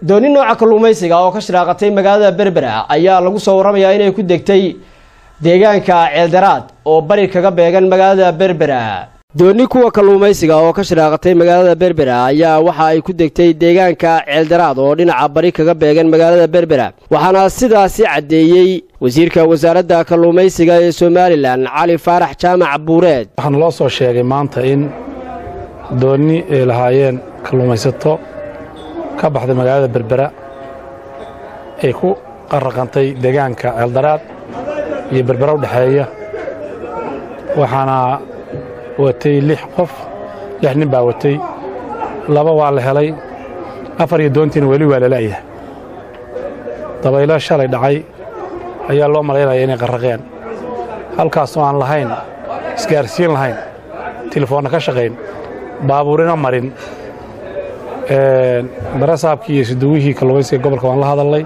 dooni nooca kalluumaysiga oo ka shiraaqatay magaalada Berbera ayaa lagu soo waramayaa inay ku degtay deegaanka Ceeldaraad oo bari kaga beegan magaalada Berbera. dooni kuwa kalluumaysiga oo ka shiraaqatay magaalada Berbera ayaa waxa ay ku degtay deegaanka Ceeldaraad oo dhinaca bari kaga beegan magaalada Berbera, waxaana sidaasi cadeeyay wasiirka wasaaradda kalluumaysiga ee Somaliland Cali Faarax Jaamac Buureed. waxaan loo soo sheegay maanta in dooni ay lahaayeen kalluumaysato ka baxday magaalada Berbera ay ku qarqantay deegaanka Ceeldaraad iyo Berbera u dhaxeeya, waxaana watay 6 qof, 6 nin baa watay, 2 waa la helay, 4 iyo doontiina weli waa la laayahay. dabaylo shalay dhacay ayaa loo maleynaya inay qarqeen, halkaas oo aan lahayn isgaarsiin lahayn, telefoon ka shaqeyn, baabuurina marin. barasaabkii iyo siduwihii kalluumaysiga gobolka waan la hadalay,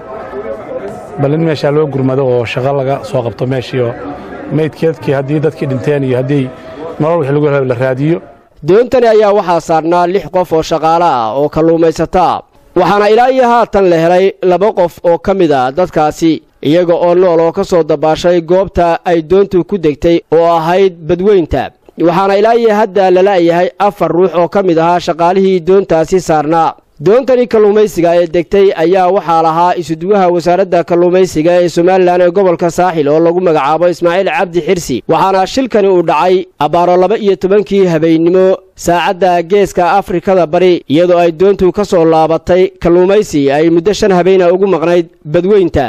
bal in meesha loo gurmado oo shaqo laga soo qabto meeshii oo meydkeedkii haddii dadkii dhinteen iyo haddii nolol wixii lagu helay la raadiyo. doontani ayaa waxaa saarnaa 6 qof oo shaqaale ah oo kalluumaysata, waxaana ilaa iyo haatan la helay 2 qof oo ka mid ah dadkaasi iyaga oo nool oo ka soo dabaashay goobta ay doontu ku degtay oo ahayd badweynta, waxaana ilaa iyo hadda la laayahay 4 ruux oo ka mid ahaa shaqaalihii doontaasi saarnaa. doontani kalluumaysiga ee degtay ayaa waxaa lahaa isuduwaha wasaaradda kalluumaysiga ee Somaliland ee gobolka Saaxil oo lagu magacaabo Ismaaciil Cabdi Xirsi, waxaana shilkani uu dhacay abaaro 12 habeenimo saacadda geeska Afrikada bari, iyadoo ay doontu ka soo laabatay kalluumaysi ay muddo 5 habeen ugu maqnayd badweynta.